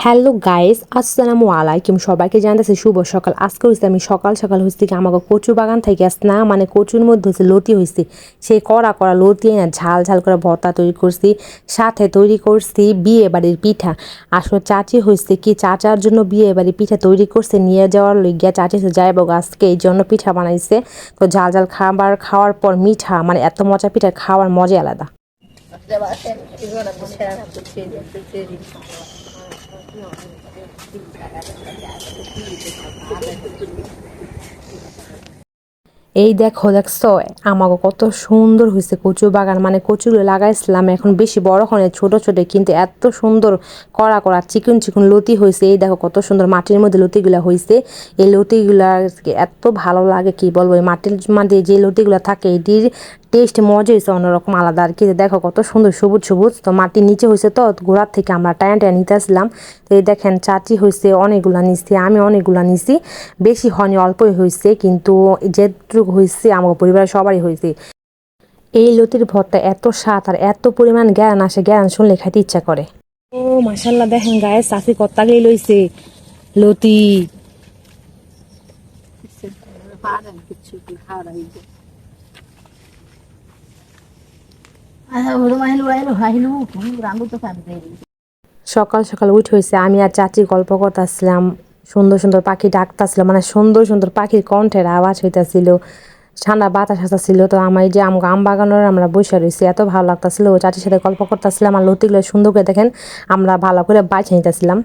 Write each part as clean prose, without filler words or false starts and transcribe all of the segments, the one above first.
Hello guys, আসসালামু আলাইকুম। সবাইকে জানাতেছি শুভ সকাল। আজকে হচ্ছে আমি সকাল সকাল হচ্ছে কি আমাকে কচু বাগান থেকে না মানে কচুর মধ্যে হচ্ছে লতি হয়েছে, সেই কড়া কড়া লতি না ঝাল ঝাল করে ভর্তা তৈরি করছি, সাথে তৈরি করছি বিয়ে বাড়ির পিঠা। আসলে চাচি হয়েছে কি চাচার জন্য বিয়ে বাড়ির পিঠা তৈরি করছে, নিয়ে যাওয়ার লইগিয়া চাচি যাইব আজকে এই জন্য পিঠা বানাইছে। তো ঝাল ঝাল খাবার খাওয়ার পর মিঠা মানে এত মজা, পিঠা খাওয়ার মজা আলাদা। এই দেখছো আমাকে কত সুন্দর হয়েছে কচু বাগান, মানে কচুগুলো লাগাইছিলাম এখন বেশি বড় হয় ছোট ছোট, কিন্তু এত সুন্দর কড়া কড়া চিকন চিকন লতি হয়েছে। এই দেখো কত সুন্দর মাটির মধ্যে লতিগুলা হয়েছে। এই লতিগুলা এত ভালো লাগে কি বলবো, এই মাটির মধ্যে যে লতিগুলা থাকে এটির টেস্ট মজা হয়েছে অন্যরকম আলাদা আর কি। দেখো কত সুন্দর সবুজ সবুজ, তো মাটির নিচে হয়েছে তো গোড়ার থেকে আমরা টায়া টায়া নিতে আসলাম। তো এই দেখেন চাচি হয়েছে অনেকগুলা নিচ্ছি, আমি অনেকগুলা নিছি, বেশি হয়নি অল্পই হয়েছে, কিন্তু যেটুকু হয়েছে আমার পরিবারের সবারই হয়েছে। এই লতির ভর্তা এত স্বাদ আর এত পরিমাণ জ্ঞান আসে, জ্ঞান শুনলে খাইতে ইচ্ছা করে। ও মাশাল্লাহ, দেখেন গায়ে চাষি কত্তা গেই লইছে লতি। সকাল সকাল উঠে হয়েছে আমি আর চাচি গল্প করতেছিলাম, সুন্দর সুন্দর পাখি ডাকতেছিল, মানে সুন্দর সুন্দর পাখির কণ্ঠের আওয়াজ হইতেছিল, ঠান্ডা বাতাস আসতেছিল। তো আমার এই যে আম বাগানের আমরা বসে রয়েছি, এত ভালো লাগতেছিল, ও চাচির সাথে গল্প করতেছিলাম। আর লতিগুলো সুন্দর করে দেখেন আমরা ভালো করে বাইছে নিতেছিলাম।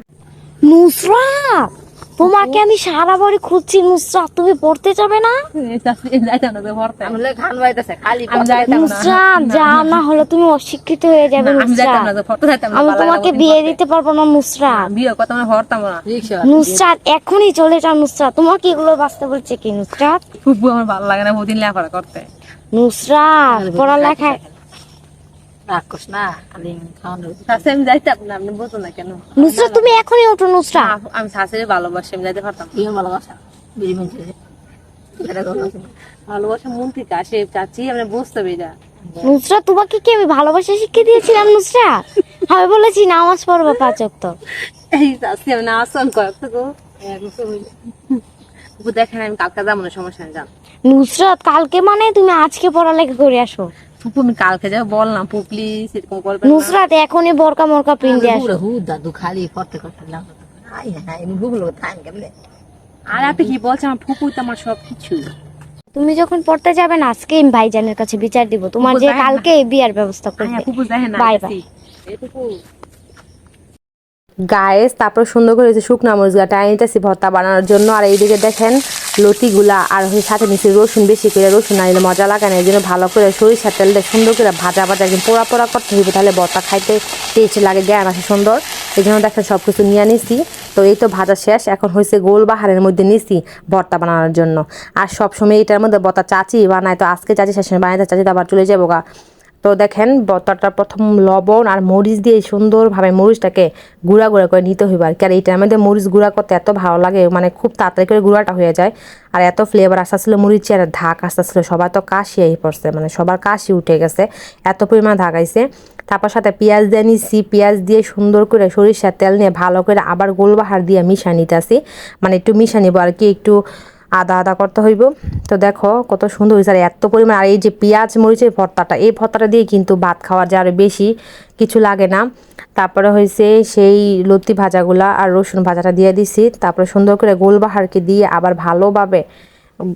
নুসরাত, তোমাকে আমি সারা বাড়ি খুঁজছি। নুসরাত, তুমি পড়তে যাবে না? নুসরাত, যাও না হলে তুমি অশিক্ষিত হয়ে যাবে। নুসরাত, আমি তোমাকে বিয়ে দিতে পারবো না। নুসরাত, নুসরাত এখনই চলে যাও। নুসরাত, তোমাকে এগুলো বাঁচতে বলছে কি? নুসরাত, আমার ভালো লাগে না প্রতিদিন লেখাপড়া করতে। নুসরাত পড়ালেখা আমি যাইতাম না, আপনি বোঝো না কেন? নুসরাত, তুমি এখনই ওঠো। নুসরাত, আমি শাশুড়ি ভালোবাসি, আমি যাইতে পারতাম। ভালোবাসা মন থেকে আসে চাচি, আপনি বুঝতে পেরে যা। নুসরাত, তোমাকে কি আমি ভালোবাসা শিখিয়ে দিয়েছিলাম? নুসরাত, আমি বলেছি নামাজ পড়বো 5 ওয়াক্ত। এই চাচি আমি না আসন কয়েকটা গো দেখেন, আমি কালকে যাবো না, সমস্যা নেই, যান। নুসরাত, কালকে মানে তুমি আজকে পড়ালেখা করে আসো। ফুপু আমি কালকে যাবো, বল না ফুপু প্লিজ, এরকম করবেন না। নুসরাত, এখনই বরকা মরকা পিন্ডে আসো। আর আপনি কি বলছেন, আমার ফুপু তো আমার সবকিছু। তুমি যখন পড়তে যাবে না, আজকে আমি ভাইজানের কাছে বিচার দিব তোমার, যে কালকে বিয়ার ব্যবস্থা করবে। ফুপু দেখেন বাই বাই। গায়েস তারপর সুন্দর করে যে শুকনা মরিচগুলা টাই নিতেছি ভর্তা বানানোর জন্য। আর এইদিকে দেখেন লতিগুলা, আর সাথে নিচে রসুন, বেশি করে রসুন আনলে মজা লাগে না, এই জন্য ভালো করে সরিষার তেল দিয়ে সুন্দর করে ভাজা ভাজা একদম পোড়া পোড়া করতে হইবে, তাহলে ভর্তা খাইতে টেস্ট লাগে, জ্ঞান আসে সুন্দর। এই জন্য দেখেন সব কিছু নিয়ে নিছি। তো এই তো ভাজা শেষ, এখন হয়েছে গোল বাহারের মধ্যে নিছি ভর্তা বানানোর জন্য। আর সবসময় এটার মধ্যে ভর্তা চাচি বানায়, তো আজকে চাচি শেষ বানাইতে, চাচি তো আবার চলে যাবো গা। তো দেখেন ভর্তাটা প্রথম লবণ আর মরিচ দিয়ে সুন্দরভাবে মরিচটাকে গুঁড়া গুঁড়া করে নিতে হইবে আর কি। আর এইটার মধ্যে মরিচ গুঁড়া করতে এত ভালো লাগে, মানে খুব তাড়াতাড়ি করে গুঁড়াটা হয়ে যায়। আর এত ফ্লেভার আসতেছিল মরিচের, আর ধাক আসতেছিল, সবার তো কাশি এই পড়ছে, মানে সবার কাশি উঠে গেছে, এত পরিমাণ ধাক আইছে। তারপর সাথে পেঁয়াজ দিয়ে নিচ্ছি, পেঁয়াজ দিয়ে সুন্দর করে সরিষার তেল নিয়ে ভালো করে আবার গোলবাহার দিয়ে মিশা নিতেছি, মানে একটু মিশা নিব আর কি, একটু আদা আদা করতে হইব। তো দেখো কত সুন্দর হয়েছে, আর এত পরিমাণ। আর এই যে পেঁয়াজ মরিচের ভর্তাটা, এই ভর্তাটা দিয়ে কিন্তু ভাত খাওয়ার যায়, আরও বেশি কিছু লাগে না। তারপরে হয়েছে সেই লতি ভাজাগুলা আর রসুন ভাজাটা দিয়ে দিছি, তারপরে সুন্দর করে গোলবাহারকে দিয়ে আবার ভালোভাবে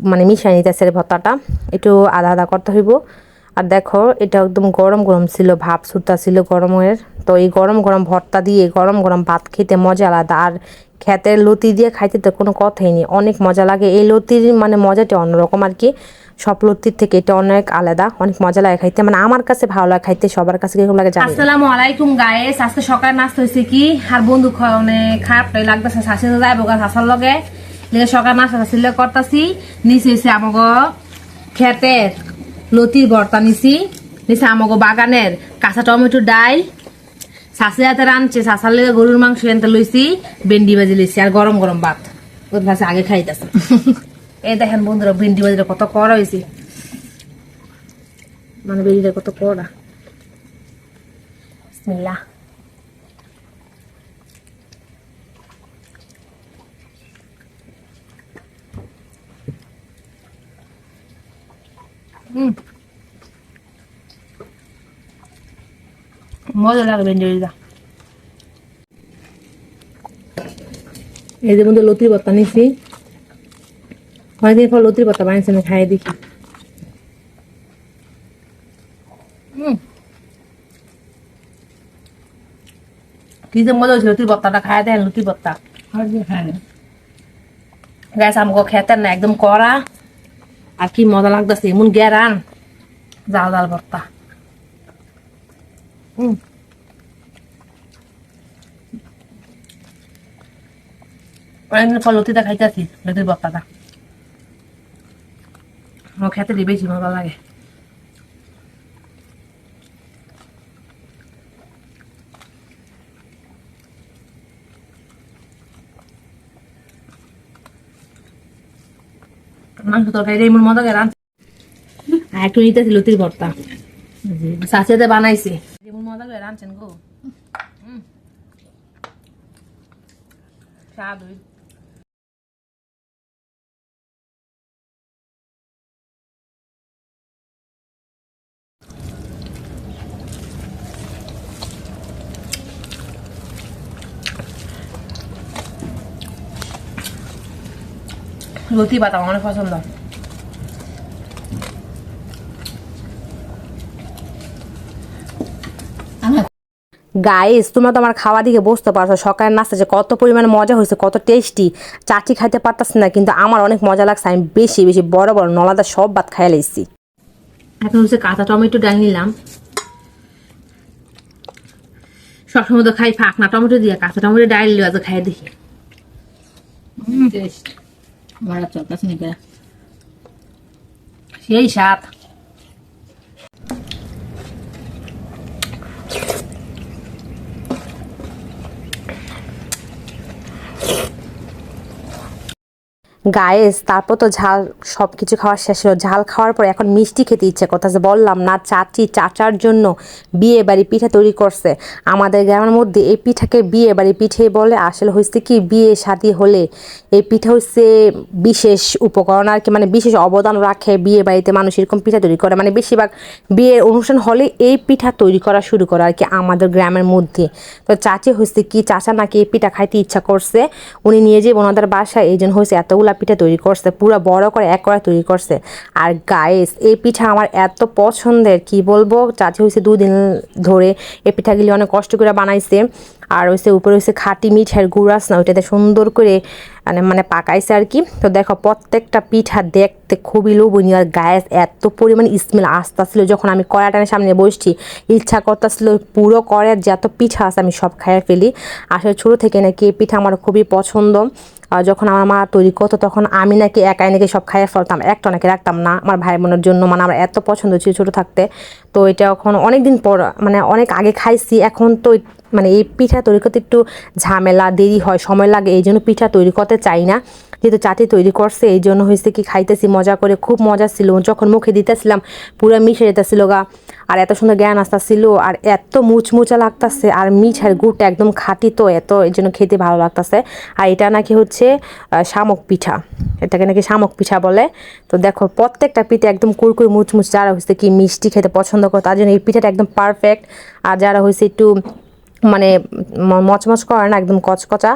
মানে মিশিয়ে নিতেছে ভর্তাটা, একটু আদা আদা করতে হইব। আর দেখো এটা একদম গরম গরম ছিল, ভাপ ছুটতা ছিল গরমের। তো এই গরম গরম ভর্তা দিয়ে গরম গরম ভাত খেতে মজা আলাদা। আর ক্ষেতের লতি দিয়ে খাইতে তো কোনো কথাই নেই, অনেক মজা লাগে। এই লতির মানে মজাটা অন্যরকম আর কি, সব লতির থেকে এটা অনেক আলাদা, অনেক মজা লাগে খাইতে, মানে আমার কাছে ভালো লাগে খাইতে, সবার কাছে কিরকম লাগে জানি না। আসসালামু আলাইকুম গাইস, আজকে সকাল নাস্তা হয়েছে কি, আর বন্ধু অনেক খারাপটাই লাগতেছে, শাশি যাইব গা শাশার লগে সকাল নাস্তা শাশিলে করতেছি। নিচে হয়েছে আমাগো ক্ষেতের লতির ভর্তা, নিছি আমাগো বাগানের কাঁচা টমেটো ডাল, শাশি হাতে রানছে, শাশার লেগে গরুর মাংস এনতে লইছি, ভেন্ডি ভাজি লইছি, আর গরম গরম ভাত ওর কাছে আগে খাইতেছে। এই দেখেন বন্ধুরা ভেন্ডি ভাজিটা কত কড়া হয়েছে, মানে ভেন্ডিটা কত কড়া। বিসমিল্লাহ। মজা লাগবে ভেন্ডি। এই যে মধ্যে লতির ভর্তা নিচ্ছি, অনেকদিন পর লতির ভর্তা বানিয়েছি, আমি খাইয়ে দেখি। কি যে মজা হয়েছে লতির ভর্তাটা, খাইয়ে দেন লতির ভর্তা। গ্যাস আমাকে খেতে না একদম কড়া, আর কি মজা লাগতেছে, এমন গ্যারান জাল জাল ভর্তা। অনেকদিন পর লতিটা খাইতেছি, লতির ভর্তাটা আমার খেতে বেশি মজা লাগে। মাংস তরকারি এমন মজা করে রাঁধছে, আর একটু নিতেছি লতির ভর্তা, শাশুড়িতে বানাইছে এমন মজা করে রাঁধছেন গো। স্বাদ হই। লতি পাতা আমার অনেক পছন্দ। গাইস, তোমরা তো আমার খাওয়া দিকে বুঝতে পারছো সকালের নাস্তা যে কত পরিমাণে মজা হয়েছে, কত টেস্টি। চাচি খাইতে পারতাছি না, কিন্তু আমার অনেক মজা লাগছে। আমি বেশি বেশি বড় বড় নলাদা সব ভাত খাইয়া লাইছি। এখন হচ্ছে কাঁচা টমেটো ডাল নিলাম, সবসময় তো খাই ফাঁকনা টমেটো দিয়ে, কাঁচা টমেটো ডাল আজ খাই দেখি। সেই স্বাদ। গাইস, তারপর তো ঝাল সব কিছু খাওয়া শেষ হলো। ঝাল খাওয়ার পর এখন মিষ্টি খেতে ইচ্ছে করতেছে। বললাম না, চাচি চাচার জন্য বিয়ে বাড়ি পিঠা তৈরি করছে। আমাদের গ্রামের মধ্যে এই পিঠাকে বিয়ে বাড়ি পিঠে বলে। আসলে হচ্ছে কি, বিয়ে শাদী হলে এই পিঠা হচ্ছে বিশেষ উপকরণ আর কি, মানে বিশেষ অবদান রাখে বিয়ে বাড়িতে মানুষ এরকম পিঠা তৈরি করে। মানে বেশিরভাগ বিয়ের অনুষ্ঠান হলে এই পিঠা তৈরি করা শুরু করে আর কি আমাদের গ্রামের মধ্যে। তো চাচি হচ্ছে কি, চাচা নাকি এই পিঠা খাইতে ইচ্ছা করছে, উনি নিয়ে যেয়ে ওনাদের বাসায় এই জন্য হয়েছে এতগুলা পিঠা তৈরি করছে, পুরো বড় করে এক করে তৈরি করছে। আর গাইস, এই পিঠা আমার এত পছন্দের, কি বলবো। চাচি হয়েছে 2 দিন ধরে এই পিঠাগুলি অনেক কষ্ট করে বানাইছে। আর হচ্ছে উপরে হচ্ছে খাঁটি মিঠাইয়ের গুড় আছে না, ওইটাতে সুন্দর করে মানে পাকাইছে আর কি। তো দেখো প্রত্যেকটা পিঠা দেখতে খুবই লোভনীয়। আর গায়ে এত পরিমাণ স্মেল আসতেছিল যখন আমি কড়াইটার সামনে বসছি, ইচ্ছা করতেছিল পুরো কড়াইয়ের যত পিঠা আছে আমি সব খাইয়ে ফেলি। আসলে ছোটো থেকে নাকি এই পিঠা আমার খুবই পছন্দ। যখন আমার মা তৈরি করতো তখন আমি নাকি একাই নাকি সব খাইয়ে ফেলতাম, একটা নাকি রাখতাম না আমার ভাই বোনের জন্য। মানে আমার এত পছন্দ ছিল ছোটো থাকতে। তো এটা এখন অনেক দিন পর, মানে অনেক আগে খাইছি। এখন তো মানে এই পিঠা তৈরি করতে একটু ঝামেলা, দেরি হয়, সময় লাগে, এই জন্য পিঠা তৈরি করতে চাই না। যেহেতু চাচি তৈরি করছে এই জন্য হয়েছে কি, খাইতেছি মজা করে, খুব মজা ছিল। যখন মুখে দিতেছিলাম পুরো মিশে যেতেছিল গা, আর এত সুন্দর জ্ঞান আসতেছিল, আর এত মুচমুচা লাগতেছে। আর মিঠার গুড়টা একদম খাঁটি, তো এত এই জন্য খেতে ভালো লাগতেছে। আর এটা নাকি হচ্ছে শামুক পিঠা, এটাকে নাকি শামুক পিঠা বলে। তো দেখো প্রত্যেকটা পিঠা একদম কুরকুর মুচমুচ। যারা হচ্ছে কি মিষ্টি খেতে পছন্দ করে তার জন্য এই পিঠাটা একদম পারফেক্ট। আর যারা হয়েছে একটু মানে মচমচ করে না, একদম কচকচা,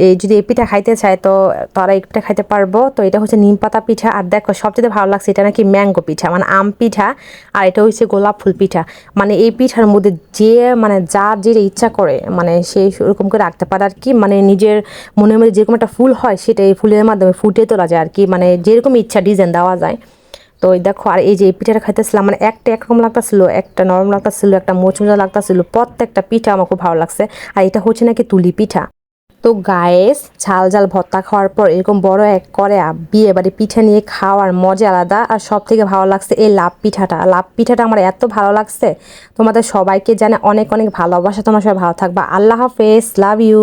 এই যদি এই পিঠা খাইতে চায় তো তারা এই পিঠা খাইতে পারবো। তো এটা হচ্ছে নিম পাতা পিঠা। আর দেখো সবচেয়ে ভালো লাগছে এটা নাকি ম্যাঙ্গো পিঠা, মানে আম পিঠা। আর এটা হচ্ছে গোলাপ ফুল পিঠা। মানে এই পিঠার মধ্যে যে মানে যার যেটা ইচ্ছা করে মানে সেই ওরকম করে রাখতে পারে আর কি। মানে নিজের মনের মধ্যে যেরকম একটা ফুল হয় সেটা এই ফুলের মাধ্যমে ফুটিয়ে তোলা যায় আর কি, মানে যেরকম ইচ্ছা ডিজাইন দেওয়া যায়। তো ওই দেখো, আর এই যে পিঠাটা খাইতেছিলাম, মানে একটা একরকম লাগতেছিল, একটা নরম লাগতেছিল, একটা মোচমোচা লাগতেছিল। প্রত্যেকটা পিঠা আমার খুব ভালো লাগছে। আর এটা হচ্ছে নাকি তুলি পিঠা। তো গায়েস, ঝাল ঝাল ভর্তা খাওয়ার পর এরকম বড় এক করে বিয়ে বাড়ি পিঠা নিয়ে খাওয়ার মজা আলাদা। আর সব থেকে ভালো লাগছে এই লাভ পিঠাটা। লাভ পিঠাটা আমার এত ভালো লাগছে। তোমাদের সবাইকে জানে অনেক অনেক ভালোবাসা। তোমার সবাই ভালো থাকবা। আল্লাহ হাফেজ, লাভ ইউ।